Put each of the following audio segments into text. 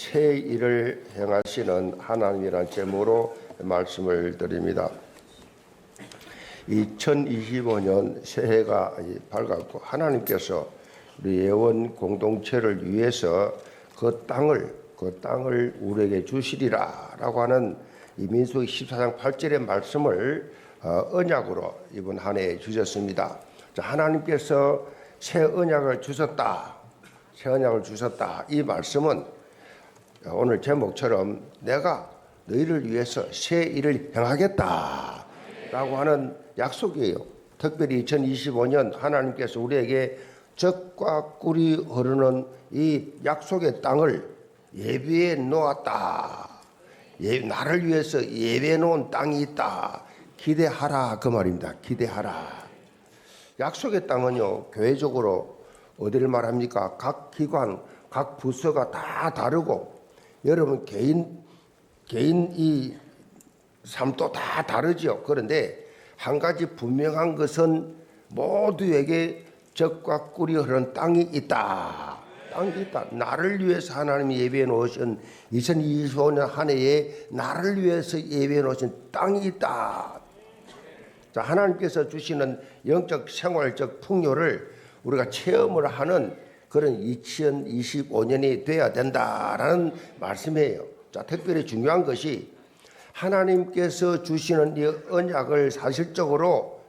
새 일을 행하시는 하나님이라는 제목으로 말씀을 드립니다. 2025년 새해가 밝았고 하나님께서 우리 예원 공동체를 위해서 그 땅을 우리에게 주시리라라고 하는 이 민수기 14장 8절의 말씀을 언약으로 이번 한 해에 주셨습니다. 하나님께서 새 언약을 주셨다. 새 언약을 주셨다. 이 말씀은 오늘 제목처럼 내가 너희를 위해서 새 일을 행하겠다 라고 하는 약속이에요. 특별히 2025년 하나님께서 우리에게 젖과 꿀이 흐르는 이 약속의 땅을 예비해 놓았다. 나를 위해서 예비해 놓은 땅이 있다. 기대하라 그 말입니다. 기대하라. 약속의 땅은요, 교회적으로 어디를 말합니까? 각 기관, 각 부서가 다 다르고 여러분 개인 이 삶도 다 다르죠. 그런데 한 가지 분명한 것은 모두에게 젖과 꿀이 흐르는 땅이 있다. 땅이 있다. 나를 위해서 하나님이 예비해 놓으신 2025년 한 해에 나를 위해서 예비해 놓으신 땅이 있다. 자, 하나님께서 주시는 영적 생활적 풍요를 우리가 체험을 하는 그런 2025년이 돼야 된다라는 말씀이에요. 자, 특별히 중요한 것이 하나님께서 주시는 이 언약을 사실적으로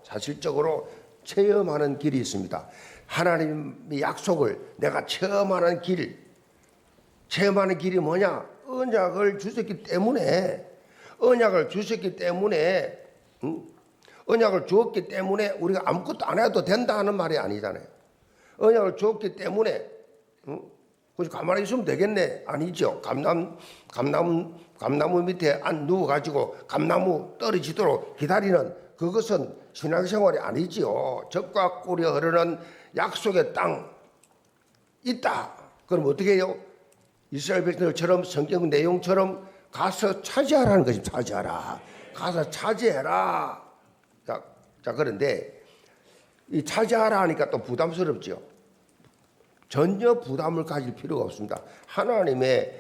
체험하는 길이 있습니다. 하나님의 약속을 내가 체험하는 길이 뭐냐? 언약을 주셨기 때문에 언약을 주었기 때문에 우리가 아무것도 안 해도 된다는 말이 아니잖아요. 언약을 주었기 때문에 그래서 가만히 있으면 되겠네. 아니죠. 감나무 밑에 누워가지고 감나무 떨어지도록 기다리는 그것은 신앙생활이 아니지요. 젖과 꿀이 흐르는 약속의 땅 있다. 그럼 어떻게 해요? 이스라엘 백성들처럼 성경 내용처럼 가서 차지하라는 것입니다. 차지하라. 가서 차지해라. 자, 그런데 이 차지하라 하니까 또 부담스럽죠. 전혀 부담을 가질 필요가 없습니다. 하나님의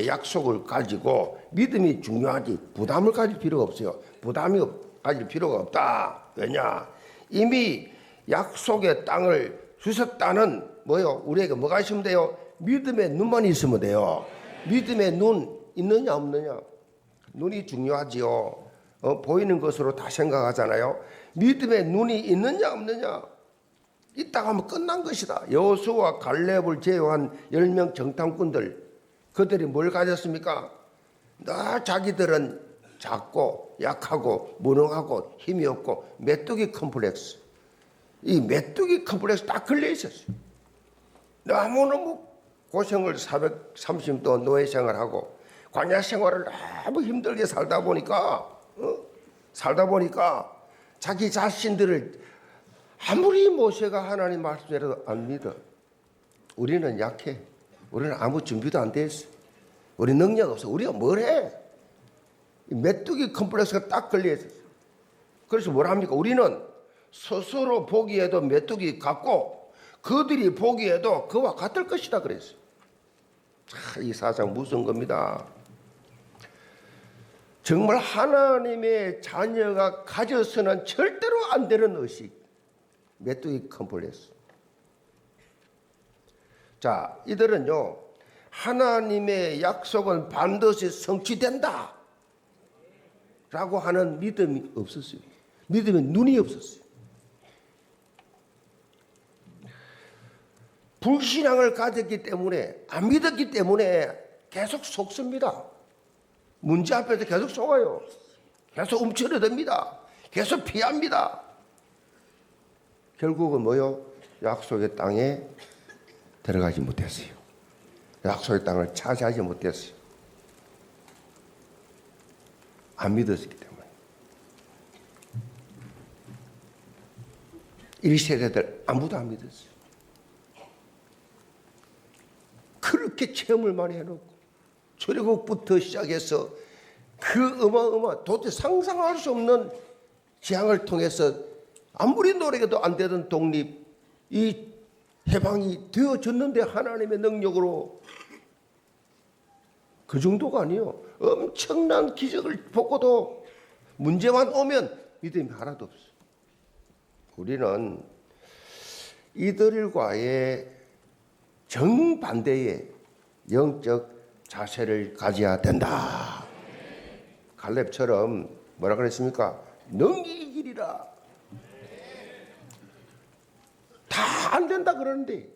약속을 가지고 믿음이 중요하지 부담을 가질 필요가 없어요. 부담이 가질 필요가 없다. 왜냐? 이미 약속의 땅을 주셨다는 뭐요? 우리에게 뭐가 있으면 돼요? 믿음의 눈만 있으면 돼요. 믿음의 눈 있느냐 없느냐? 눈이 중요하지요. 보이는 것으로 다 생각하잖아요. 믿음의 눈이 있느냐 없느냐? 있다고 하면 끝난 것이다. 여호수아와 갈렙을 제외한 10명 정탐꾼들 그들이 뭘 가졌습니까? 나 자기들은 작고 약하고 무능하고 힘이 없고 메뚜기 컴플렉스. 이 메뚜기 컴플렉스 딱 걸려 있었어요. 너무너무 고생을 430도 노예 생활하고 광야 생활을 너무 힘들게 살다 보니까 자기 자신들을 아무리 모세가 하나님 말씀대로 안 믿어. 우리는 약해. 우리는 아무 준비도 안 돼 있어. 우리 능력 없어. 우리가 뭘 해? 메뚜기 컴플렉스가 딱 걸려 있었어. 그래서 뭘 합니까? 우리는 스스로 보기에도 메뚜기 같고 그들이 보기에도 그와 같을 것이다 그랬어요. 이 사상 무서운 겁니다. 정말 하나님의 자녀가 가져서는 절대로 안 되는 의식. 메뚜기 컴플렉스. 자, 이들은요, 하나님의 약속은 반드시 성취된다. 라고 하는 믿음이 없었어요. 믿음의 눈이 없었어요. 불신앙을 가졌기 때문에, 안 믿었기 때문에 계속 속습니다. 문제 앞에서 계속 속아요. 계속 움츠러듭니다. 계속 피합니다. 결국은 뭐요? 약속의 땅에 들어가지 못했어요. 약속의 땅을 차지하지 못했어요. 안 믿었기 때문에. 1세대들 아무도 안 믿었어요. 그렇게 체험을 많이 해놓고 출애굽부터 시작해서 그 어마어마 도대체 상상할 수 없는 재앙을 통해서 아무리 노력해도 안 되던 독립, 이 해방이 되어졌는데 하나님의 능력으로 그 정도가 아니에요. 엄청난 기적을 보고도 문제만 오면 믿음이 하나도 없어. 우리는 이들과의 정반대의 영적 자세를 가져야 된다. 갈렙처럼 뭐라 그랬습니까? 능이기리라. 다 안 된다 그러는데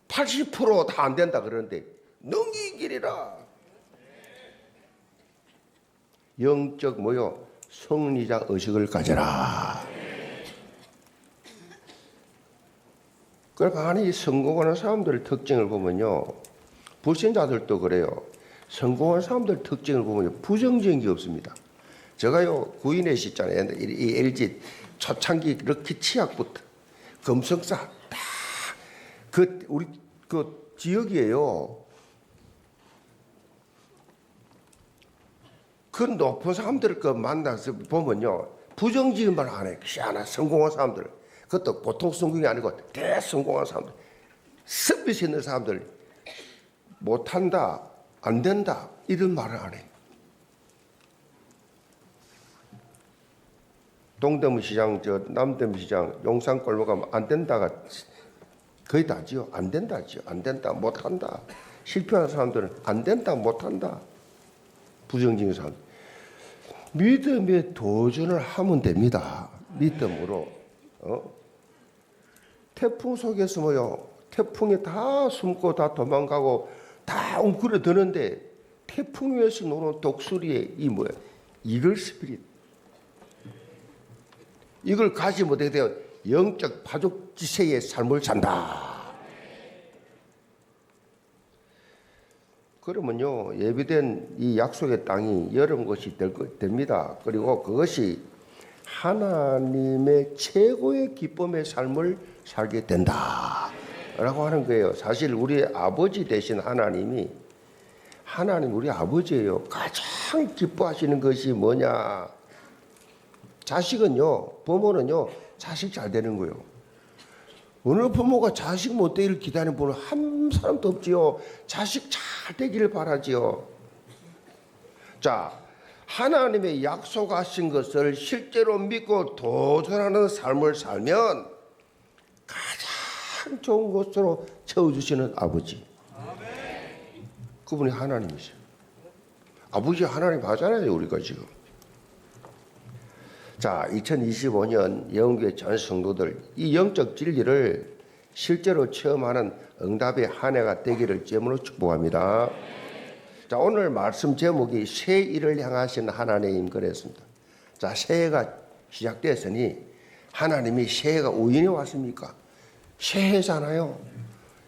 80% 다 안 된다 그러는데 능이기리라. 영적 뭐요? 승리자 의식을 가져라. 그러니까 아니 성공하는 사람들의 특징을 보면요, 불신자들도 그래요. 성공한 사람들 특징을 보면 부정적인 게 없습니다. 제가요 구인에 있잖아요. 이 LG 초창기 럭키 치약부터 금성사 다 그 우리 그 지역이에요. 그 높은 사람들을 그 만나서 보면요, 부정적인 말 안 해. 희한한 성공한 사람들, 그것도 보통 성공이 아니고 대성공한 사람들, 서비스 있는 사람들, 못한다, 안 된다 이런 말을 안 해. 동대문시장, 남대문시장, 용산골목 가면 안 된다가 거의 다지요. 안 된다지요. 안 된다, 못한다. 실패한 사람들은 안 된다, 못한다. 부정적인 사람. 믿음에 도전을 하면 됩니다. 믿음으로. 태풍 속에서 뭐요? 태풍에 다 숨고 다 도망가고 다 웅크려드는데 태풍 위에서 노는 독수리의 이 뭐야? 이글 스피릿. 이걸 가지 못하게 되어 영적 파죽지세의 삶을 산다. 그러면요, 예비된 이 약속의 땅이 여러 것이 됩니다. 그리고 그것이 하나님의 최고의 기쁨의 삶을 살게 된다 라고 하는 거예요. 사실 우리 아버지 되신 하나님 우리 아버지예요. 가장 기뻐하시는 것이 뭐냐? 자식은요, 부모는요, 자식 잘 되는 거예요. 어느 부모가 자식 못 되기를 기다리는 분은 한 사람도 없지요. 자식 잘 되기를 바라지요. 자, 하나님의 약속하신 것을 실제로 믿고 도전하는 삶을 살면 가장 좋은 것으로 채워주시는 아버지. 그분이 하나님이세요. 아버지 하나님 하잖아요, 우리가 지금. 자, 2025년 영국의 전 성도들, 이 영적 진리를 실제로 체험하는 응답의 한 해가 되기를 제물로 축복합니다. 자, 오늘 말씀 제목이 새 일을 향하신 하나님 그랬습니다. 자, 새해가 시작됐으니 하나님이 새해가 우연히 왔습니까? 새해잖아요.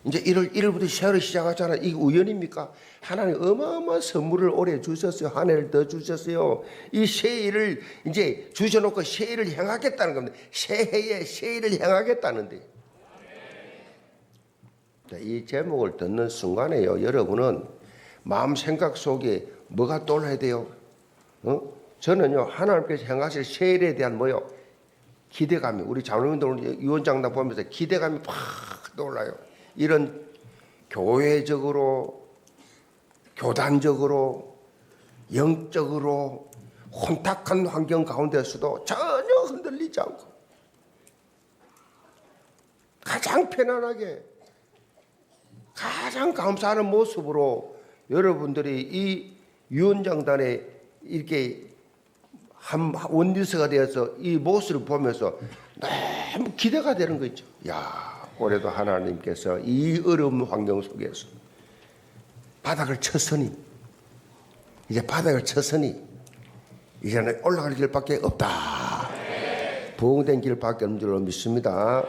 이제 1월부터 새해를 시작하잖아요. 이게 우연입니까? 하나님 어마어마한 선물을 올해 주셨어요. 한 해를 더 주셨어요. 이 새해를 이제 주셔놓고 새해를 향하겠다는 겁니다. 새해에 새해를 향하겠다는데. 자, 이 제목을 듣는 순간에요, 여러분은 마음 생각 속에 뭐가 떠올라야 돼요? 저는요, 하나님께서 행하실 새해에 대한 뭐요? 기대감이, 우리 장로님들 유언장담 보면서 기대감이 팍 떠올라요. 이런 교회적으로, 교단적으로, 영적으로 혼탁한 환경 가운데서도 전혀 흔들리지 않고 가장 편안하게, 가장 감사하는 모습으로 여러분들이 이 유언장단에 이렇게 한 원리스가 되어서 이 모습을 보면서 너무 기대가 되는 거 있죠. 야, 올해도 하나님께서 이 어려운 환경 속에서 바닥을 쳤으니, 이제는 올라갈 길밖에 없다. 부흥된 길밖에 없는 줄로 믿습니다.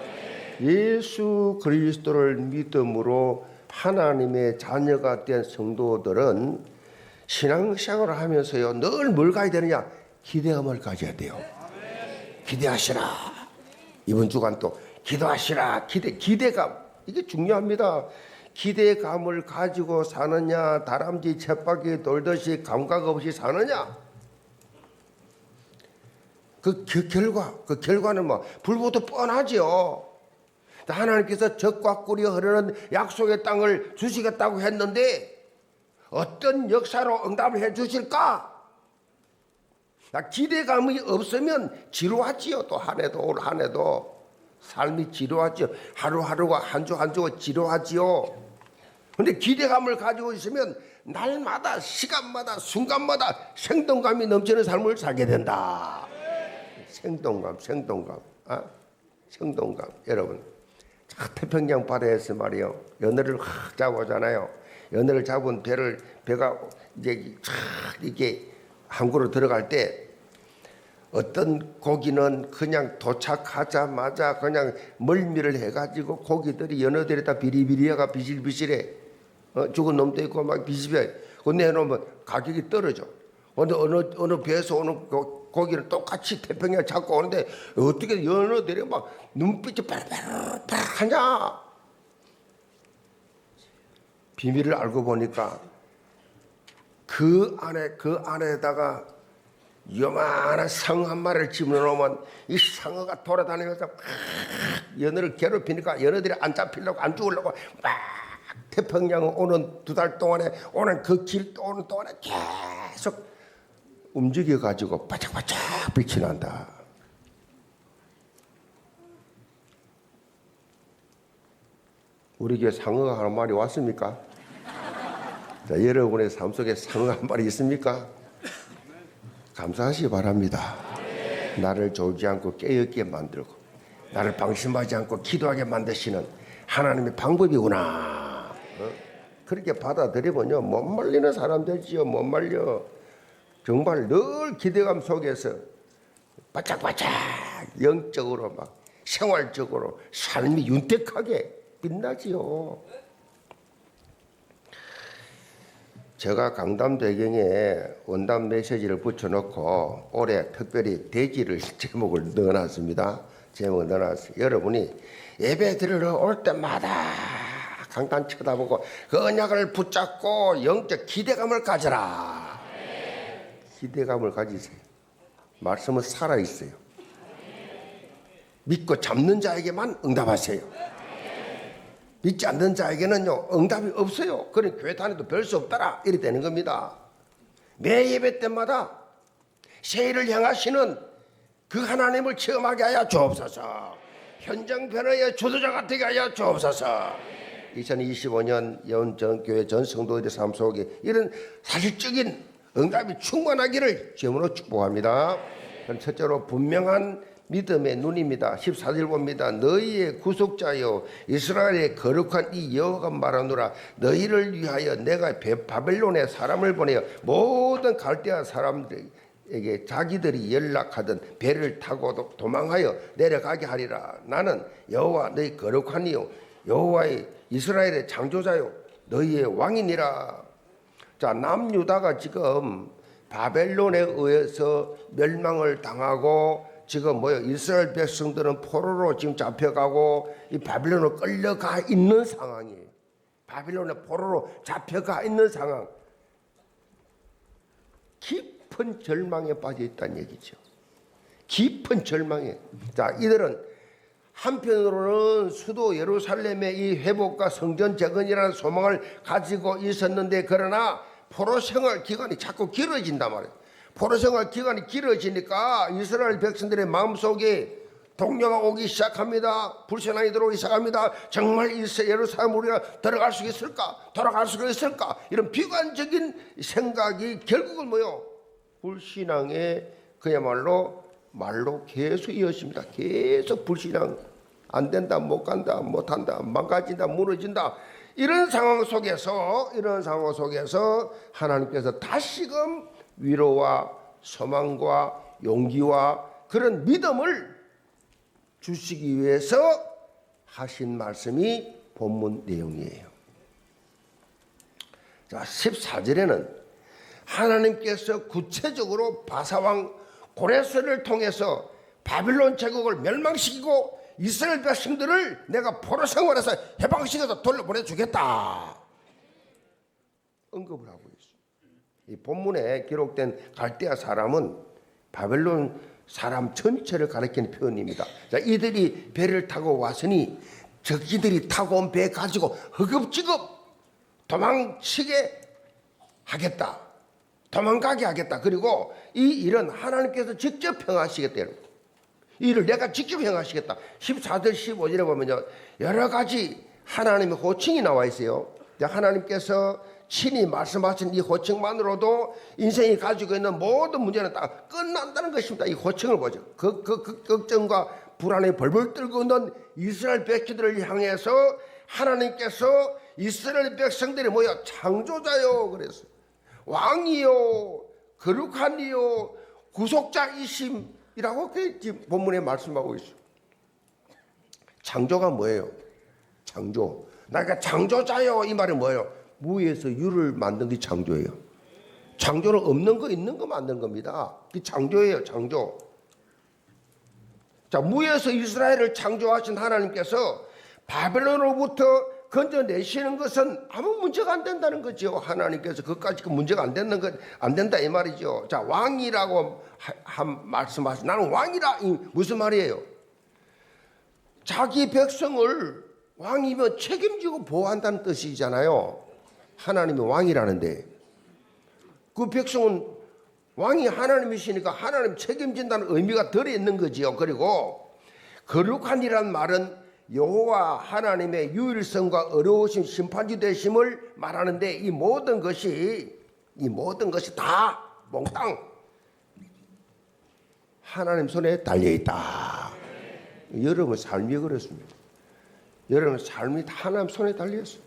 예수 그리스도를 믿음으로 하나님의 자녀가 된 성도들은 신앙생활을 하면서요, 늘 뭘 가야 되느냐? 기대감을 가져야 돼요. 기대하시라. 이번 주간 또 기도하시라. 기대감. 이게 중요합니다. 기대감을 가지고 사느냐, 다람쥐 쳇바퀴 돌듯이 감각 없이 사느냐. 그 결과는 뭐 불보듯 뻔하죠. 하나님께서 적과 꿀이 흐르는 약속의 땅을 주시겠다고 했는데 어떤 역사로 응답을 해 주실까? 기대감이 없으면 지루하지요. 또 한 해도 올 한 해도 삶이 지루하지요. 하루하루가 한 주 한 주가 지루하지요. 그런데 기대감을 가지고 있으면 날마다 시간마다 순간마다 생동감이 넘치는 삶을 살게 된다. 생동감. 생동감. 여러분, 태평양 바다에서 말이요, 연어를 확 잡아오잖아요. 연어를 잡은 배가 이제 이게 항구로 들어갈 때 어떤 고기는 그냥 도착하자마자 그냥 멀미를 해가지고 고기들이 연어들이 다 비리비리해가 비실비실해. 죽은 놈도 있고 막 비실비해. 근데 해놓으면 가격이 떨어져. 근데 어느 배에서 오는 고기는 똑같이 태평양 잡고 오는데 어떻게 연어들이 막 눈빛이 파랗파랗하냐? 비밀을 알고 보니까 그 안에다가 요만한 상어 한 마리를 집어넣으면 이 상어가 돌아다니면서 연어를 괴롭히니까 연어들이 안 잡히려고 안 죽으려고 막 태평양 오는 2달 동안에 오는 그 길 오는 동안에 계속 움직여가지고 바짝바짝 빛이 난다. 우리 교회 상어가 한 마리 왔습니까? 자, 여러분의 삶 속에 상어 한 마리 있습니까? 감사하시기 바랍니다. 나를 졸지 않고 깨어있게 만들고 나를 방심하지 않고 기도하게 만드시는 하나님의 방법이구나. 그렇게 받아들이면요, 못 말리는 사람 되지요. 못 말려. 정말 늘 기대감 속에서 바짝바짝 영적으로 막 생활적으로 삶이 윤택하게 빛나지요. 제가 강담 배경에 원담 메시지를 붙여놓고 올해 특별히 대지를 제목을 넣어놨습니다. 제목을 넣어놨어요. 여러분이 예배 드리러 올 때마다 강단 쳐다보고 그 언약을 붙잡고 영적 기대감을 가져라. 기대감을 가지세요. 말씀은 살아있어요. 믿고 잡는 자에게만 응답하세요. 믿지 않는 자에게는요, 응답이 없어요. 그러니 교회 다녀도 별 수 없더라. 이래 되는 겁니다. 매 예배 때마다 새해를 향하시는 그 하나님을 체험하게 하여 주옵소서. 현장 변화의 주도자가 되게 하여 주옵소서. 2025년 예언전교회 전 성도들의 삶 속에 이런 사실적인 응답이 충만하기를 주님으로 축복합니다. 그럼 첫째로 분명한 믿음의 눈입니다. 14절 봅니다. 너희의 구속자여 이스라엘의 거룩한 이 여호와가 말하노라. 너희를 위하여 내가 바벨론에 사람을 보내어 모든 갈대아 사람들에게 자기들이 연락하던 배를 타고 도망하여 내려가게 하리라. 나는 여호와 너희 거룩한 이요 여호와의 이스라엘의 창조자요 너희의 왕이니라. 자, 남유다가 지금 바벨론에 의해서 멸망을 당하고 지금 이스라엘 백성들은 포로로 지금 잡혀가고 이 바빌론으로 끌려가 있는 상황이에요. 바빌론에 포로로 잡혀가 있는 상황. 깊은 절망에 빠져 있다는 얘기죠. 깊은 절망에. 자, 이들은 한편으로는 수도 예루살렘의 이 회복과 성전 재건이라는 소망을 가지고 있었는데, 그러나 포로 생활 기간이 자꾸 길어진단 말이에요. 포로 생활 기간이 길어지니까 이스라엘 백성들의 마음속에 동료가 오기 시작합니다. 불신앙이 들어오기 시작합니다. 정말 예루살렘 우리가 들어갈 수 있을까? 돌아갈 수 있을까? 이런 비관적인 생각이 결국은 불신앙에 그야말로 말로 계속 이어집니다. 계속 불신앙. 안 된다, 못 간다, 못한다, 망가진다, 무너진다. 이런 상황 속에서 하나님께서 다시금 위로와 소망과 용기와 그런 믿음을 주시기 위해서 하신 말씀이 본문 내용이에요. 자, 14절에는 하나님께서 구체적으로 바사왕 고레스를 통해서 바빌론 제국을 멸망시키고 이스라엘 백성들을 내가 포로 생활에서 해방시켜서 돌려보내주겠다 언급을 하고 있어요. 이 본문에 기록된 갈대아 사람은 바벨론 사람 전체를 가리키는 표현입니다. 자, 이들이 배를 타고 왔으니 저기들이 타고 온 배 가지고 허겁지겁 도망치게 하겠다. 도망가게 하겠다. 그리고 이 일은 하나님께서 직접 행하시겠다. 이 일을 내가 직접 행하시겠다. 14절 15절에 보면요, 여러 가지 하나님의 호칭이 나와 있어요. 하나님께서 친히 말씀하신 이 호칭만으로도 인생이 가지고 있는 모든 문제는 다 끝난다는 것입니다. 이 호칭을 보죠. 그 걱정과 불안에 벌벌 떨고 있는 이스라엘 백성들을 향해서 하나님께서 이스라엘 백성들이 뭐야? 창조자요. 그래서 왕이요, 거룩한 이요, 구속자이심이라고 본문에 말씀하고 있어요. 창조가 뭐예요? 창조. 나가 창조자요. 이 말은 뭐예요? 무에서 유를 만든 게 창조예요. 창조는 없는 거 있는 거 만든 겁니다. 그 창조예요. 창조. 자, 무에서 이스라엘을 창조하신 하나님께서 바벨론으로부터 건져내시는 것은 아무 문제가 안 된다는 거죠. 하나님께서 그까지 그 문제가 안 된다 이 말이죠. 자, 왕이라고 말씀하시. 나는 왕이라. 무슨 말이에요? 자기 백성을 왕이면 책임지고 보호한다는 뜻이잖아요. 하나님이 왕이라는데 그 백성은 왕이 하나님이시니까 하나님 책임진다는 의미가 들어있는 거지요. 그리고 거룩한이란 말은 여호와 하나님의 유일성과 어려우신 심판주 되심을 말하는데 이 모든 것이 다 몽땅 하나님 손에 달려있다. 여러분 삶이 그렇습니다. 여러분 삶이 다 하나님 손에 달려있어요.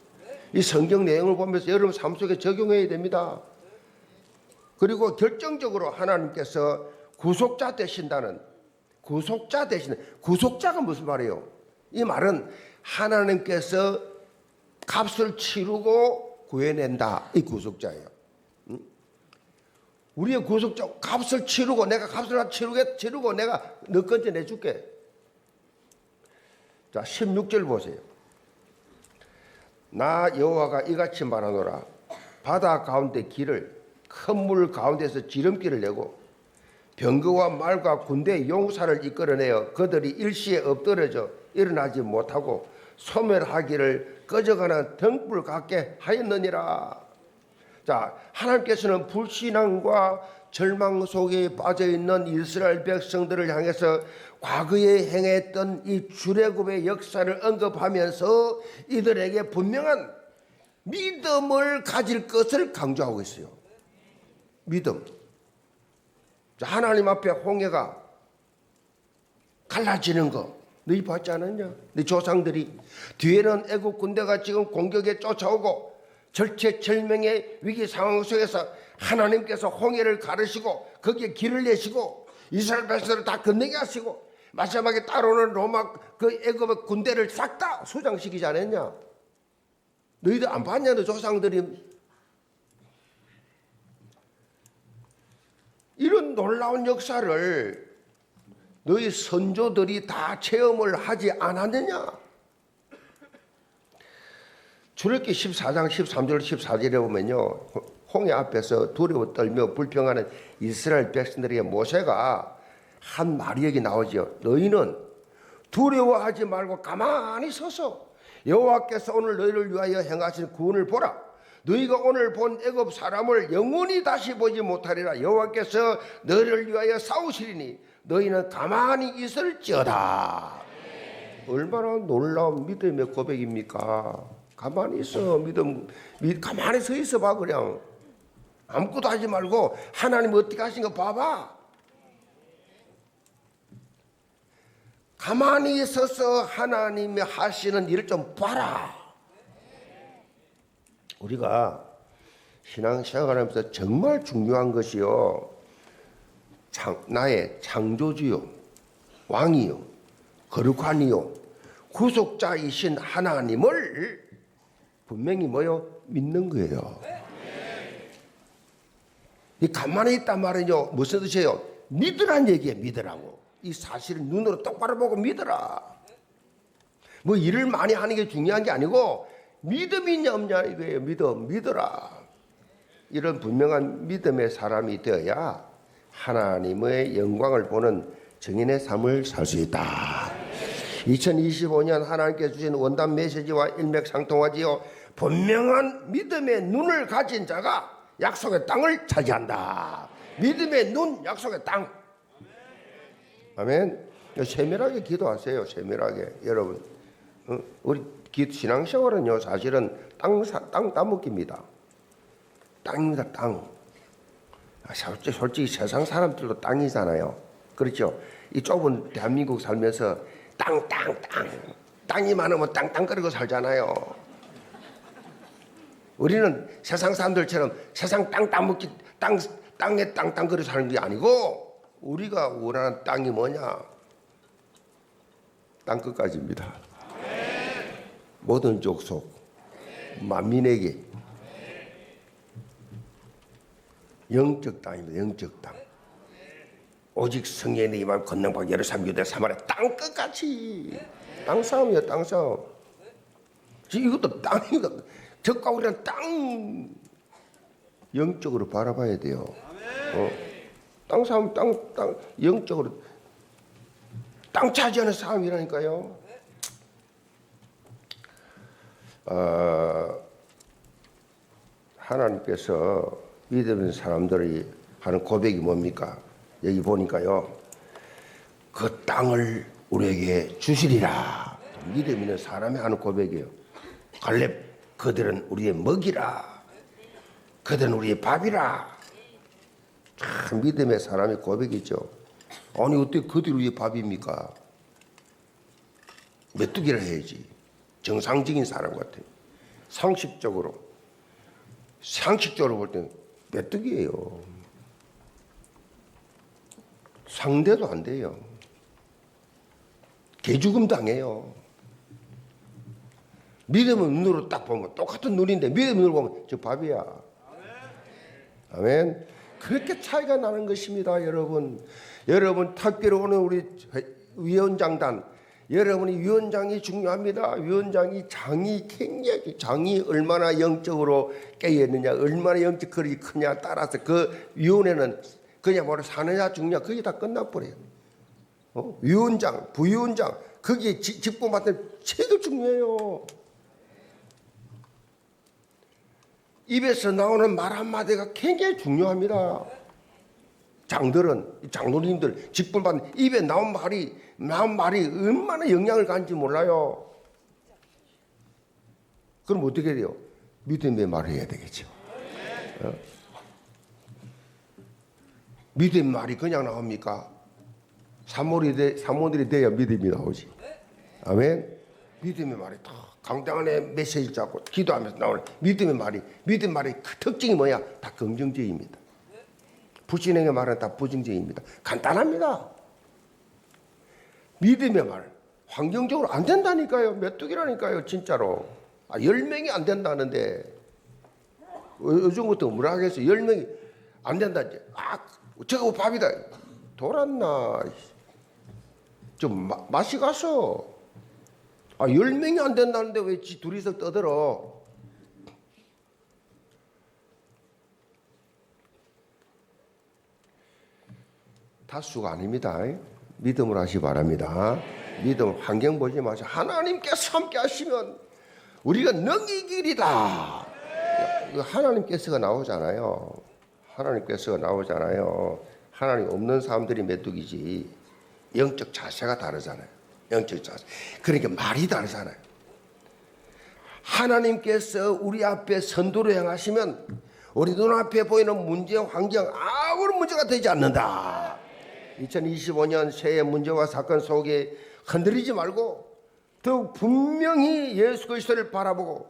이 성경 내용을 보면서 여러분 삶 속에 적용해야 됩니다. 그리고 결정적으로 하나님께서 구속자 되신다는, 구속자가 무슨 말이에요? 이 말은 하나님께서 값을 치르고 구해낸다. 이 구속자예요. 우리의 구속자, 값을 치르고 내가 값을 치르고 내가 너 건져내줄게. 자, 16절 보세요. 나 여호와가 이같이 말하노라. 바다 가운데 길을, 큰 물 가운데서 지름길을 내고 병거와 말과 군대의 용사를 이끌어내어 그들이 일시에 엎드러져 일어나지 못하고 소멸하기를 꺼져가는 등불 같게 하였느니라. 자, 하나님께서는 불신앙과 절망 속에 빠져있는 이스라엘 백성들을 향해서 과거에 행했던 이 출애굽의 역사를 언급하면서 이들에게 분명한 믿음을 가질 것을 강조하고 있어요. 믿음. 자, 하나님 앞에 홍해가 갈라지는 거 너희 봤지 않았냐? 네 조상들이. 뒤에는 애국 군대가 지금 공격에 쫓아오고 절체절명의 위기 상황 속에서 하나님께서 홍해를 가르시고 거기에 길을 내시고 이스라엘 백성들을 다 건너게 하시고 마지막에 따라오는 로마 그 애굽의 군대를 싹 다 수장시키지 않았냐? 너희들 안 봤냐? 너 조상들이. 이런 놀라운 역사를 너희 선조들이 다 체험을 하지 않았느냐? 출애굽기 14장 13절 14절에 보면요, 홍해 앞에서 두려워 떨며 불평하는 이스라엘 백성들에게 모세가 한 말이 여기 나오죠. 너희는 두려워하지 말고 가만히 서서 여호와께서 오늘 너희를 위하여 행하신 구원을 보라. 너희가 오늘 본 애굽 사람을 영원히 다시 보지 못하리라. 여호와께서 너희를 위하여 싸우시리니 너희는 가만히 있을지어다. 얼마나 놀라운 믿음의 고백입니까? 가만히 있어. 가만히 서 있어 봐. 그냥 아무것도 하지 말고 하나님 어떻게 하신 거 봐봐. 가만히 서서 하나님이 하시는 일을 좀 봐라. 우리가 신앙생활하면서 정말 중요한 것이요, 나의 창조주요, 왕이요, 거룩한이요, 구속자이신 하나님을 분명히 믿는 거예요. 이 가만히 있단 말은요, 무슨 뜻이에요? 믿으란 얘기예요. 믿으라고. 이 사실을 눈으로 똑바로 보고 믿어라. 뭐 일을 많이 하는 게 중요한 게 아니고 믿음이 있냐 없냐 이거예요. 믿어라. 이런 분명한 믿음의 사람이 되어야 하나님의 영광을 보는 증인의 삶을 살 수 있다. 2025년 하나님께서 주신 원단 메시지와 일맥상통하지요. 분명한 믿음의 눈을 가진 자가 약속의 땅을 차지한다. 믿음의 눈, 약속의 땅. 아멘. 세밀하게 기도하세요. 세밀하게. 여러분, 우리 신앙생활은요, 사실은 땅 따먹기입니다. 땅입니다. 땅. 솔직히 세상 사람들도 땅이잖아요. 그렇죠? 이 좁은 대한민국 살면서 땅이 많으면 땅거리고 살잖아요. 우리는 세상 사람들처럼 세상 땅 따먹기, 땅에 땅거리 사는 게 아니고, 우리가 원하는 땅이 뭐냐? 땅 끝까지입니다. 모든 족속, 만민에게 영적 땅입니다. 영적 땅. 오직 성령의 임함 권능받 예루살렘 유대 사마리아 땅 끝까지. 땅 싸움이야. 땅 싸움. 지금 이것도 땅이다. 적과 우리는 땅 영적으로 바라봐야 돼요. 땅 싸움, 땅 영적으로 땅 차지하는 싸움이라니까요. 하나님께서 믿음의 사람들이 하는 고백이 뭡니까? 여기 보니까요, 그 땅을 우리에게 주시리라. 믿음 있는 사람이 하는 고백이에요. 갈렙, 그들은 우리의 먹이라. 그들은 우리의 밥이라. 참 믿음의 사람의 고백이죠. 아니 어떻게 그들이 우리의 밥입니까? 메뚜기라 해야지. 정상적인 사람 같아요. 상식적으로 볼 때는 메뚜기예요. 상대도 안 돼요. 개죽음 당해요. 믿음의 눈으로 딱 보면 똑같은 눈인데 믿음의 눈으로 보면 저 밥이야. 아멘. 그렇게 차이가 나는 것입니다, 여러분. 여러분 특별히 오늘 우리 위원장단, 여러분이 위원장이 중요합니다. 위원장이 장이 얼마나 영적으로 깨어 있느냐, 얼마나 영적 거리가 크냐 따라서 그 위원회는 그냥 뭐를 사느냐 죽느냐 그게 다 끝나버려요. 위원장, 부위원장 거기에 직분 맡은 제일 중요해요. 입에서 나오는 말 한마디가 굉장히 중요합니다. 장로님들 직분 받는 입에 나온 말이 얼마나 영향을 가는지 몰라요. 그럼 어떻게 돼요? 믿음의 말을 해야 되겠죠. 믿음의 말이 그냥 나옵니까? 사모들이 돼야 믿음이 나오지. 아멘. 믿음의 말이 다 강당 안에 메시지 잡고 기도하면서 나오는 믿음의 말이 그 특징이 뭐야? 다 긍정적입니다. 불신행의 말은 다 부정적입니다. 간단합니다. 믿음의 말 환경적으로 안 된다니까요. 메뚜기라니까요. 진짜로 10명이 안 된다는데 요즘부터 뭐라 하겠어요. 10명이 안 된다. 저거 밥이다. 돌았나. 좀 맛이 갔어. 10명이 안 된다는데 왜 둘이서 떠들어. 다수가 아닙니다. 믿음으로 하시기 바랍니다. 믿음 환경 보지 마시고 하나님께서 함께 하시면 우리가 능히 이기리다. 하나님께서가 나오잖아요. 하나님 없는 사람들이 메뚜기지. 영적 자세가 다르잖아요. 영적 자세. 그러니까 말이 다르잖아요. 하나님께서 우리 앞에 선도로 행하시면 우리 눈앞에 보이는 문제, 환경 아무런 문제가 되지 않는다. 2025년 새해 문제와 사건 속에 흔들리지 말고 더욱 분명히 예수 그리스도를 바라보고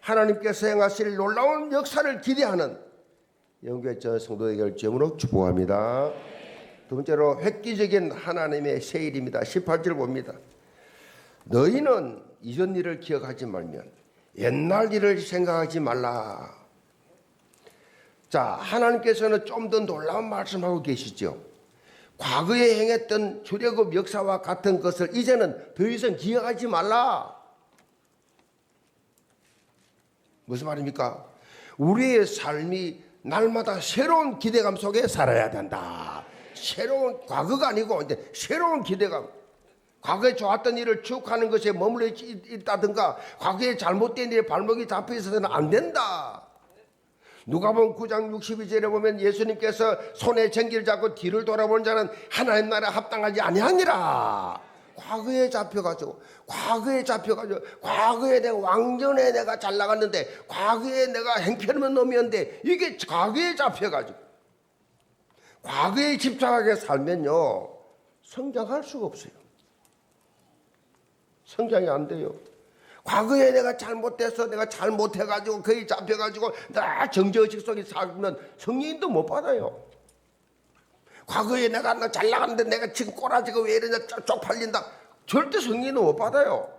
하나님께서 행하실 놀라운 역사를 기대하는 영교회 전 성도에게 점으로 축복합니다. 두 번째로 획기적인 하나님의 세일입니다. 18절 봅니다. 너희는 이전 일을 기억하지 말면 옛날 일을 생각하지 말라. 자, 하나님께서는 좀 더 놀라운 말씀하고 계시죠. 과거에 행했던 출애굽 역사와 같은 것을 이제는 더 이상 기억하지 말라. 무슨 말입니까? 우리의 삶이 날마다 새로운 기대감 속에 살아야 된다. 새로운 과거가 아니고 이제 새로운 기대감. 과거에 좋았던 일을 추억하는 것에 머물러 있다든가 과거에 잘못된 일에 발목이 잡혀 있어서는 안 된다. 누가복음 9장 62절에 보면 예수님께서 손에 전기를 잡고 뒤를 돌아보는 자는 하나님 나라에 합당하지 아니하니라. 과거에 잡혀가지고 과거에 내가 왕전에 내가 잘 나갔는데, 과거에 내가 행편없는 놈이었는데, 이게 과거에 잡혀가지고 과거에 집착하게 살면요 성장할 수가 없어요. 성장이 안 돼요. 과거에 내가 잘못돼서 내가 잘못해가지고 거기 잡혀가지고 나 정죄의식 속에 살면 성령님도 못 받아요. 과거에 내가 잘 나갔는데 내가 지금 꼬라지가 왜 이러냐 쪽팔린다, 절대 성령님도 못 받아요.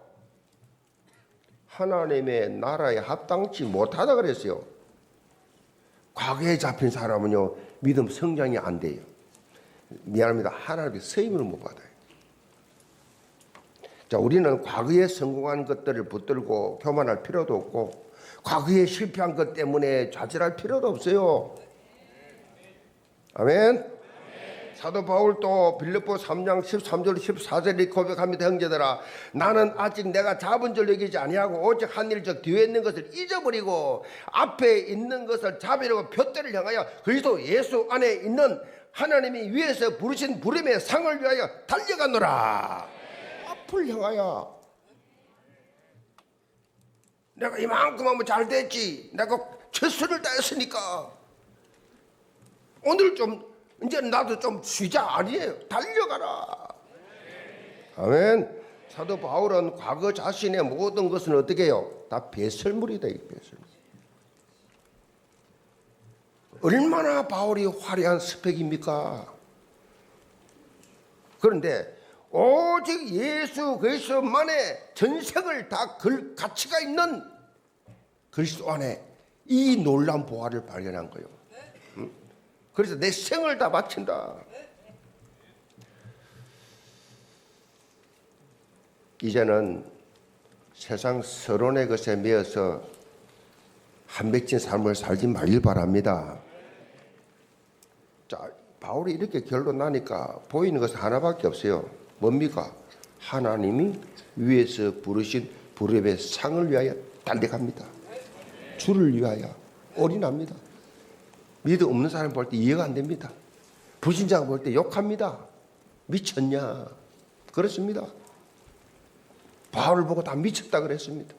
하나님의 나라에 합당치 못하다 그랬어요. 과거에 잡힌 사람은요 믿음 성장이 안 돼요. 미안합니다. 하나님의 서임을 못 받아요. 자, 우리는 과거에 성공한 것들을 붙들고 교만할 필요도 없고, 과거에 실패한 것 때문에 좌절할 필요도 없어요. 아멘. 사도 바울도 빌립보 3장 13절 14절에 고백합니다. 형제들아, 나는 아직 내가 잡은 줄 여기지 아니하고 오직 한 일 즉 뒤에 있는 것을 잊어버리고 앞에 있는 것을 잡으려고 푯대를 향하여 그리스도 예수 안에 있는 하나님이 위에서 부르신 부름의 상을 위하여 달려가노라. 앞을 향하여. 내가 이만큼 하면 잘 됐지, 내가 최선을 다했으니까 오늘 좀 이제 나도 좀 쉬자 아니에요. 달려가라. 아멘. 사도 바울은 과거 자신의 모든 것은 어떻게 해요? 다 배설물이다. 배설물. 얼마나 바울이 화려한 스펙입니까? 그런데 오직 예수 그리스도만의 전생을 다 가치가 있는 그리스도 안에 이 놀라운 보화를 발견한 거예요. 그래서 내 생을 다 바친다. 이제는 세상 서론의 것에 매여서 한백진 삶을 살지 말길 바랍니다. 자, 바울이 이렇게 결론 나니까 보이는 것은 하나밖에 없어요. 뭡니까? 하나님이 위에서 부르신 부름의 상을 위하여 달려갑니다. 주를 위하여 올인합니다. 믿음 없는 사람 볼 때 이해가 안 됩니다. 불신자가 볼 때 욕합니다. 미쳤냐? 그렇습니다. 바울을 보고 다 미쳤다 그랬습니다.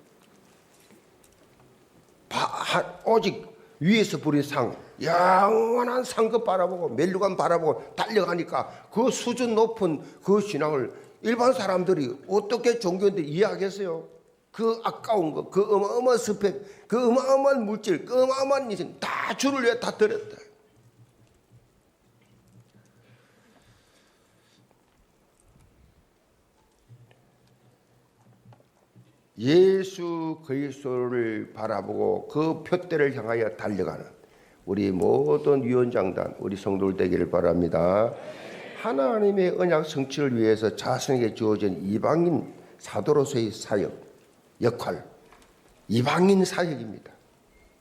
오직 위에서 부린 상, 영원한 상급 바라보고 멸류관 바라보고 달려가니까 그 수준 높은 그 신앙을 일반 사람들이 어떻게 종교인들 이해하겠어요? 그 아까운 거, 그 어마어마한 스펙, 그 어마어마한 물질, 그 어마어마한 인생 다 주를 위해 다 드렸다. 예수 그리스도를 바라보고 그 표대를 향하여 달려가는 우리 모든 위원장단, 우리 성도들 되기를 바랍니다. 하나님의 언약 성취를 위해서 자신에게 주어진 이방인 사도로서의 사역, 역할, 이방인 사역입니다.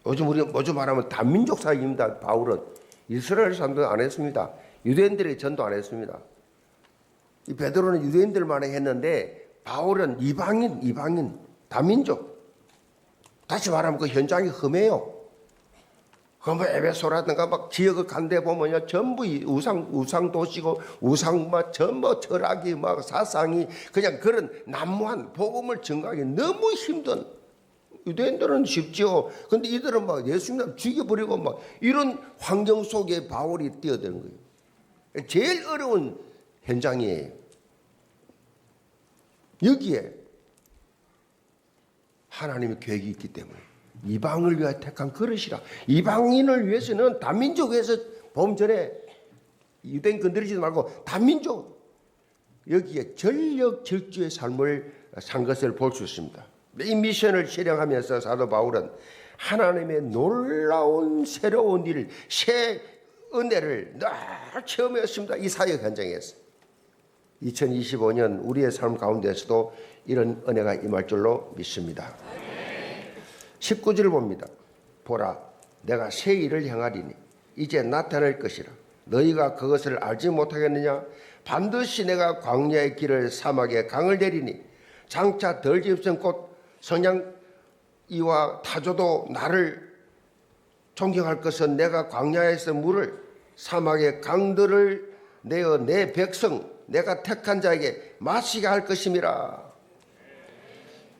요즘 말하면 다민족 사역입니다. 바울은 이스라엘 사람도 안 했습니다. 유대인들에게 전도 안 했습니다. 이 베드로는 유대인들만 했는데 바울은 이방인, 다민족. 다시 말하면 그 현장이 험해요. 그 뭐 에베소라든가 막 지역을 간데 보면요, 전부 우상 도시고 우상 막 전부 철학이 막 사상이 그냥 그런 난무한 복음을 전가하기 너무 힘든. 유대인들은 쉽죠. 근데 이들은 막 예수님 죽여버리고 막 이런 환경 속에 바울이 뛰어드는 거예요. 제일 어려운 현장이에요. 여기에 하나님의 계획이 있기 때문에 이방을 위하여 택한 그릇이라. 이방인을 위해서는 다민족에서 보면 전에 유대인 건드리지 말고 다민족 여기에 전력 질주의 삶을 산 것을 볼 수 있습니다. 이 미션을 실행하면서 사도 바울은 하나님의 놀라운 새로운 일, 새 은혜를 늘 체험했습니다. 이 사역 현장에서. 2025년 우리의 삶 가운데서도 이런 은혜가 임할 줄로 믿습니다. 19절을 봅니다. 보라, 내가 새 일을 행하리니 이제 나타날 것이라. 너희가 그것을 알지 못하겠느냐? 반드시 내가 광야의 길을 사막에 강을 내리니 장차 덜 집선 꽃 성냥이와 타조도 나를 존경할 것은 내가 광야에서 물을 사막의 강들을 내어 내 백성 내가 택한 자에게 마시게 할 것임이라.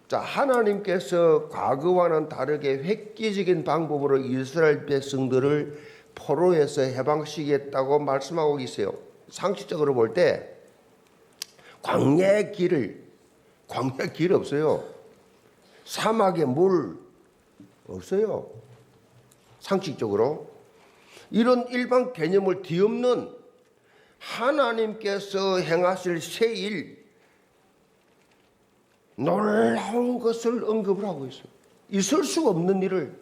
자, 하나님께서 과거와는 다르게 획기적인 방법으로 이스라엘 백성들을 포로에서 해방시키겠다고 말씀하고 계세요. 상식적으로 볼 때 광야의 길 없어요. 사막에 물 없어요. 상식적으로 이런 일반 개념을 뒤엎는 하나님께서 행하실 새 일, 놀라운 것을 언급을 하고 있어요. 있을 수 없는 일을,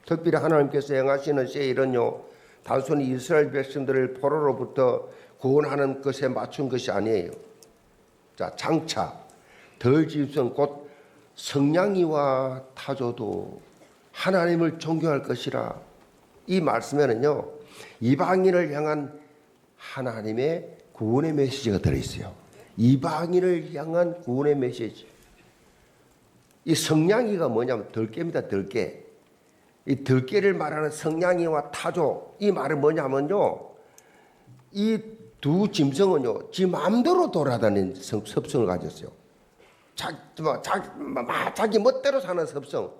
특별히 하나님께서 행하시는 새 일은요, 단순히 이스라엘 백성들을 포로로부터 구원하는 것에 맞춘 것이 아니에요. 자, 장차 덜짐승 곧 성냥이와 타조도 하나님을 존경할 것이라. 이 말씀에는요, 이방인을 향한 하나님의 구원의 메시지가 들어있어요. 이방인을 향한 구원의 메시지. 이 성냥이가 뭐냐면 들깨입니다. 들깨. 이 들깨를 말하는 성냥이와 타조, 이 말은 뭐냐면요, 이 두 짐승은요, 지 마음대로 돌아다니는 습성을 가졌어요. 자기 멋대로 사는 습성.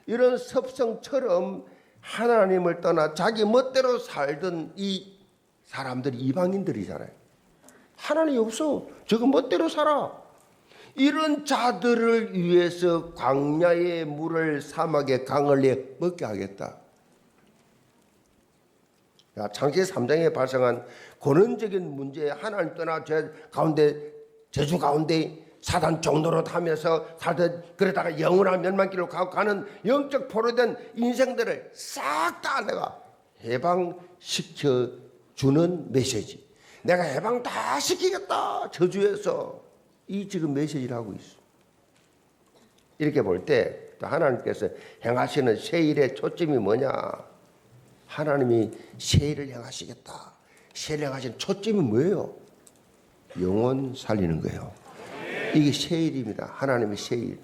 이런 습성처럼 하나님을 떠나 자기 멋대로 살던 이 사람들이 이방인들이잖아요. 하나님이 없어. 저거 멋대로 살아. 이런 자들을 위해서 광야의 물을 사막의 강을 내 먹게 하겠다. 창세기 3장에 발생한 근원적인 문제, 하나님 떠나 제주 가운데 사단 종로로 타면서 살던, 그러다가 영원한 멸망길로 가는 영적 포로된 인생들을 싹 다 내가 해방시켜 주는 메시지. 내가 해방 다 시키겠다. 저주에서. 이 지금 메시지를 하고 있어. 이렇게 볼 때 하나님께서 행하시는 새 일의 초점이 뭐냐? 하나님이 새 일을 행하시겠다. 새 일을 행하시는 초점이 뭐예요? 영혼 살리는 거예요. 이게 새 일입니다. 하나님의 새 일.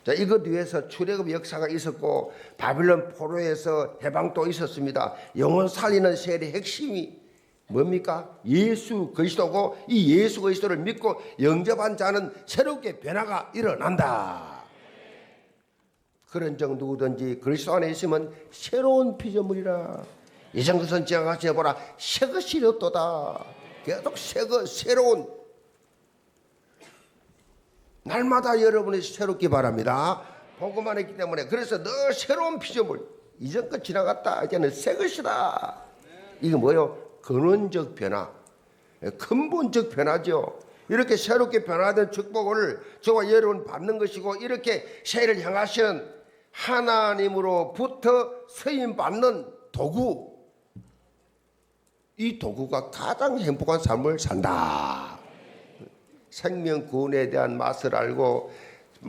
자, 이것 위해서 출애굽 역사가 있었고 바빌론 포로에서 해방도 있었습니다. 영혼 살리는 새 일의 핵심이 뭡니까? 예수 그리스도고, 이 예수 그리스도를 믿고 영접한 자는 새롭게 변화가 일어난다. 그런 정 누구든지 그리스도 안에 있으면 새로운 피조물이라. 이전 것은 지나가시 보라 새 것이 되었도다. 계속 새로운, 날마다 여러분이 새롭기 바랍니다. 복음만 있기 때문에. 그래서 늘 새로운 피조물, 이전 것 지나갔다, 이제는 새 것이다. 이게 뭐예요? 근원적 변화, 근본적 변화죠. 이렇게 새롭게 변화된 축복을 저와 여러분 받는 것이고, 이렇게 새해를 향하시는 하나님으로부터 쓰임 받는 도구, 이 도구가 가장 행복한 삶을 산다. 생명 구원에 대한 맛을 알고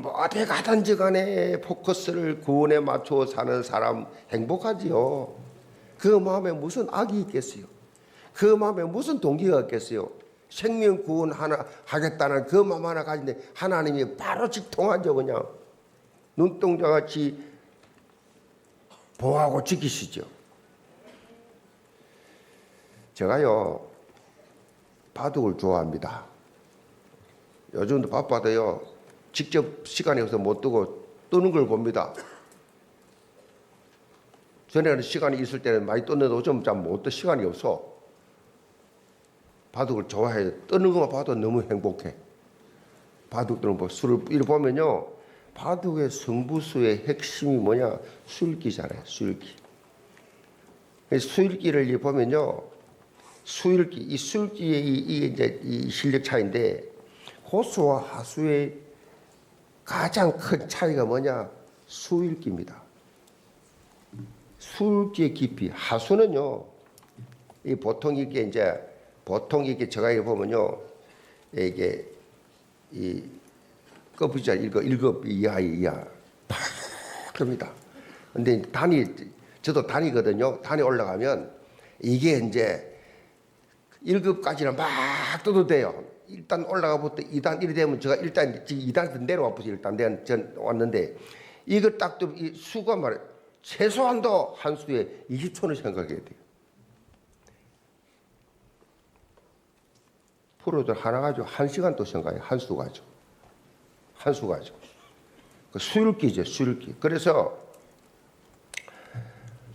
어디 가든지 간에 포커스를 구원에 맞춰 사는 사람 행복하지요. 그 마음에 무슨 악이 있겠어요? 그 마음에 무슨 동기가 있겠어요? 생명 구원 하나 하겠다는 그 마음 하나 가진데 하나님이 바로 직통하죠. 그냥 눈동자같이 보호하고 지키시죠. 제가요 바둑을 좋아합니다. 요즘도 바빠도요 직접 시간이 없어서 못 뜨고 뜨는 걸 봅니다. 전에는 시간이 있을 때는 많이 떴는데 요즘 잘 못 떠. 시간이 없어. 바둑을 좋아해요. 뜨는 것만 봐도 너무 행복해. 바둑 뜨는 법, 술을 이렇게 보면요, 바둑의 승부수의 핵심이 뭐냐? 수읽기잖아요. 수읽기. 수읽기를 이렇게 보면요, 수읽기, 이 수읽기의 이게 이제 이 실력 차이인데, 호수와 하수의 가장 큰 차이가 뭐냐? 수읽기입니다. 수읽기의 깊이. 하수는요, 이 보통 이게 제가 이렇게 보면요, 이게 이 껍질자 1급 이하 팍합니다. 근데 저도 단이거든요. 단이 올라가면 이게 이제 1급까지는 막 떠도 돼요. 일단 올라가부터 2단 1이 되면 제가 일단 지금 2단 내려와 보세요. 일단 전 왔는데 이거 딱 이 수가 말해 최소한도 한 수에 20초는 생각해야 돼요. 프로들 하나 가지고 1시간 또 생각해요. 한 수 가지고. 한 수 가지고. 그 수율기죠, 수율기. 그래서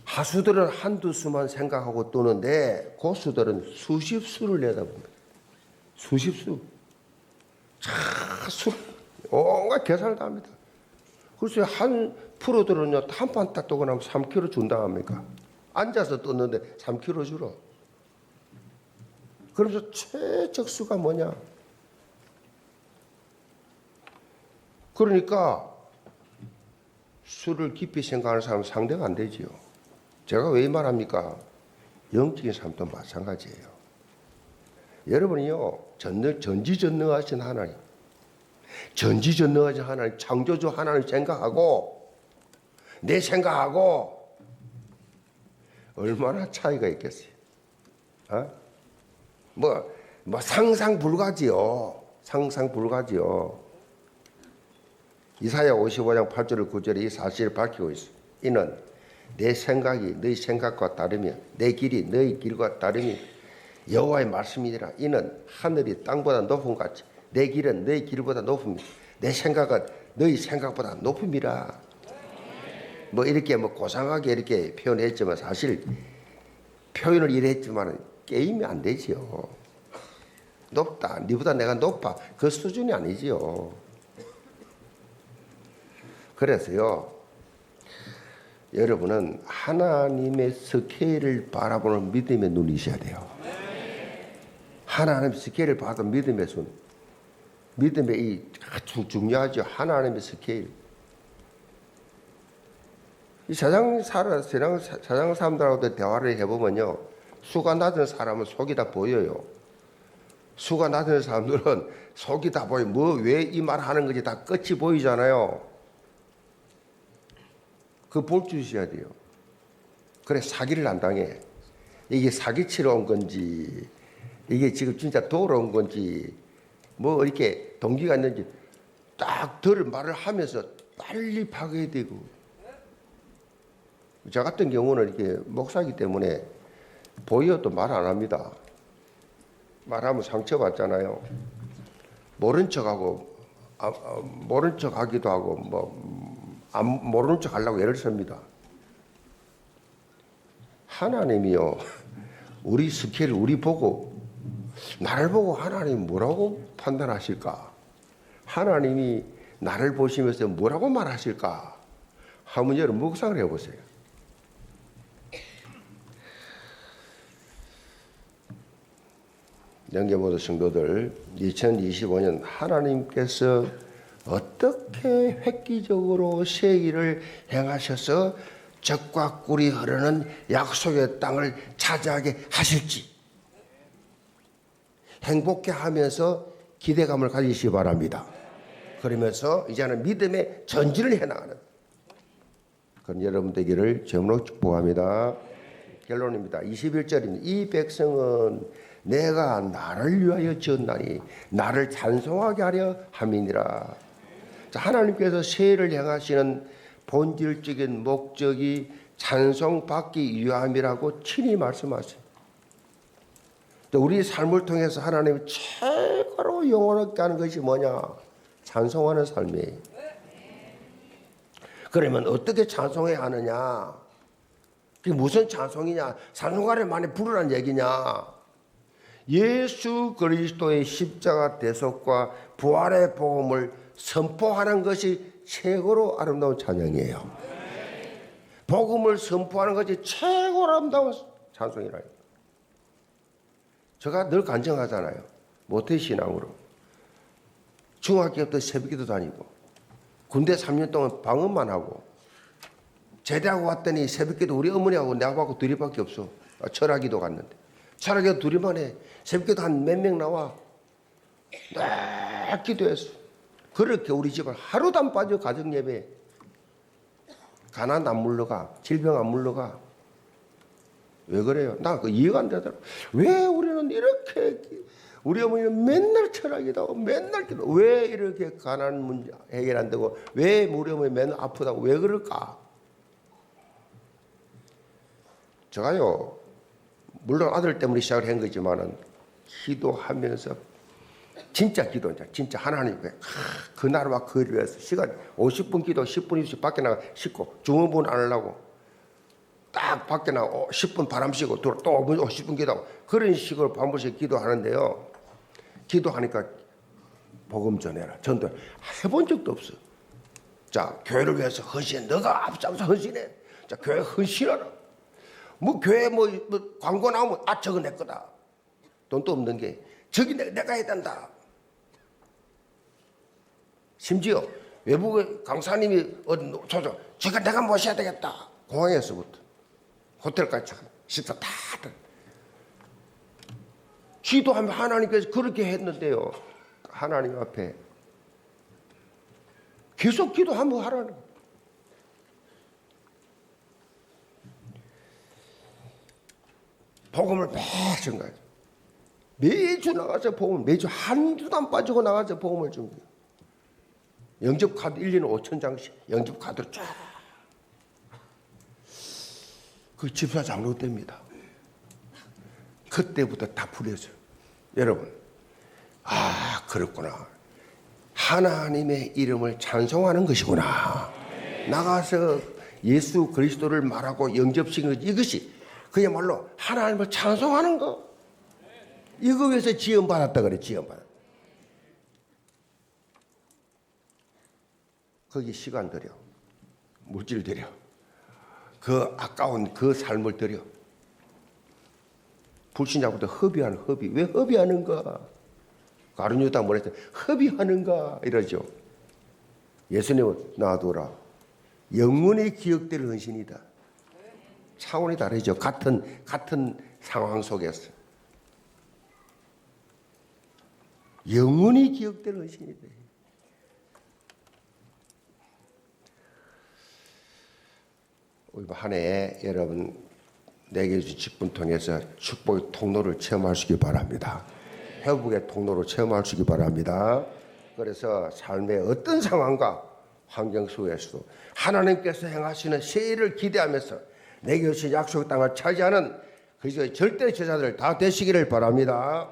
하수들은 한두 수만 생각하고 뜨는데 고수들은 수십 수를 내다봅니다. 수십 수. 온갖 계산을 다 합니다. 그래서 한 프로들은요, 한 판 딱 뜨고 나면 3kg 준다 합니까? 앉아서 떴는데 3kg 주러. 그러면서 최적수가 뭐냐? 그러니까 수를 깊이 생각하는 사람은 상대가 안 되지요. 제가 왜 이 말합니까? 영적인 삶도 마찬가지예요. 여러분이요, 전지전능하신 하나님, 전지전능하신 하나님, 창조주 하나님 생각하고 내 생각하고 얼마나 차이가 있겠어요? 뭐 상상 불가지요. 상상 불가지요. 이사야 55장 8절 9절에 이 사실을 밝히고 있어요. 이는 내 생각이 너희 생각과 다르며 내 길이 너희 길과 다르며 여호와의 말씀이니라. 이는 하늘이 땅보다 높은 것 같이 내 길은 너희 길보다 높음이라. 내 생각은 너희 생각보다 높음이라. 뭐 이렇게 뭐 고상하게 이렇게 표현했지만 사실 표현을 이랬지만 게임이 안 되지요. 높다. 니보다 내가 높아. 그 수준이 아니지요. 그래서요, 여러분은 하나님의 스케일을 바라보는 믿음의 눈이 있어야 돼요. 하나님의 스케일을 바라보는 믿음의 손. 믿음의 이 아주 중요하죠. 하나님의 스케일. 이 세상 사람들하고도 대화를 해보면요, 수가 낮은 사람은 속이 다 보여요. 수가 낮은 사람들은 속이 다 보여. 왜 이 말 하는 건지 다 끝이 보이잖아요. 그 볼 줄 있어야 돼요. 그래 사기를 안 당해. 이게 사기치러 온 건지, 이게 지금 진짜 도로 온 건지, 뭐 이렇게 동기가 있는지 딱 말을 하면서 빨리 파괴야 되고. 저 같은 경우는 이렇게 목사이기 때문에 보여도 말 안 합니다. 말하면 상처받잖아요. 모른 척하고, 모른 척하기도 하고, 모르는 척 하려고 애를 씁니다. 하나님이요, 우리 스케일, 나를 보고 하나님 뭐라고 판단하실까? 하나님이 나를 보시면서 뭐라고 말하실까? 한번 여러분 묵상을 해보세요. 영계모도 성도들, 2025년 하나님께서 어떻게 획기적으로 새 일을 행하셔서 젖과 꿀이 흐르는 약속의 땅을 차지하게 하실지 행복해 하면서 기대감을 가지시기 바랍니다. 그러면서 이제는 믿음의 전진을 해나가는 그런 여러분 되기를 주님으로 축복합니다. 결론입니다. 21절입니다. 이 백성은 내가 나를 위하여 지었나니 나를 찬송하게 하려 함이니라. 자, 하나님께서 세일을 행하시는 본질적인 목적이 찬송받기 위함이라고 친히 말씀하세요. 우리 삶을 통해서 하나님이 최고로 영원하게 하는 것이 뭐냐? 찬송하는 삶이에요. 그러면 어떻게 찬송해야 하느냐? 그게 무슨 찬송이냐? 찬송가를 많이 부르라는 얘기냐? 예수 그리스도의 십자가 대속과 부활의 복음을 선포하는 것이 최고로 아름다운 찬양이에요. 복음을 선포하는 것이 최고로 아름다운 찬송이라니까. 제가 늘 간증하잖아요. 모태신앙으로. 중학교 때 새벽기도 다니고 군대 3년 동안 방언만 하고 제대하고 왔더니 새벽기도 우리 어머니하고 내하고 둘이밖에 없어. 철학기도 갔는데 철학기도 둘이만 해. 새벽기도 한 몇 명 나와. 늘 기도했어. 그렇게 우리 집을 하루도 안 빠져 가정예배. 가난 안 물러가. 질병 안 물러가. 왜 그래요? 나 그 이해가 안 되더라고. 왜 우리는 이렇게 우리 어머니는 맨날 철학이다 하고 맨날 기도. 왜 이렇게 가난 문제 해결 안 되고 왜 우리 어머니 맨날 아프다고 왜 그럴까? 제가요, 물론 아들 때문에 시작을 한 거지만은 기도하면서 진짜 기도, 진짜 하나님께 그날과 그 위해서 시간 50분 기도 10분 20분 밖에 나가 씻고 중원분 안 하려고 딱 밖에 나가 10분 바람 쐬고 또 50분 기도하고 그런 식으로 반복해서 기도하는데요. 기도하니까 복음 전해라, 전도 해본 적도 없어. 자, 교회를 위해서 헌신해. 너가 앞장서 헌신해. 자, 교회 헌신하라. 뭐 교회 뭐 광고 나오면 저거 내 거다. 돈도 없는 게 저기 내가 해야 된다. 심지어 외국 강사님이 어디 저저 저거 내가 모셔야 되겠다. 공항에서부터 호텔까지 식사 다 기도하면 하나님께서 그렇게 했는데요. 하나님 앞에 계속 기도하면 하라는 거예요. 복음을 매주 전가하죠. 매주 나가서 복음을 매주 한주도 안 빠지고 나가서 복음을 준비해요. 영접 카드 1년에 5,000장씩 영접 카드로 쫙. 그 집사 장로됩니다. 그때부터 다 풀려져요. 여러분, 아 그렇구나. 하나님의 이름을 찬송하는 것이구나. 나가서 예수 그리스도를 말하고 영접시키는 것, 이것이 그야말로 하나님을 찬송하는 거. 이거 위해서 지원받았다 그래. 지원받았다. 거기 시간 들여, 물질 들여, 그 아까운 그 삶을 들여. 불신자부터 허비하는 허비. 왜 허비하는가? 가룟유다 뭐랬어요? 허비하는가? 이러죠. 예수님은 놔두라. 영원히 기억될 헌신이다. 차원이 다르죠. 같은 상황 속에서 영원히 기억될 헌신이다. 이번 한 해 여러분 내게 주신 직분 통해서 축복의 통로를 체험하시기 바랍니다. 회복의 통로로 체험하시기 바랍니다. 그래서 삶의 어떤 상황과 환경 속에서도 하나님께서 행하시는 새 일을 기대하면서 내게 주신 약속 땅을 차지하는 그리스도의 절대 제자들 다 되시기를 바랍니다.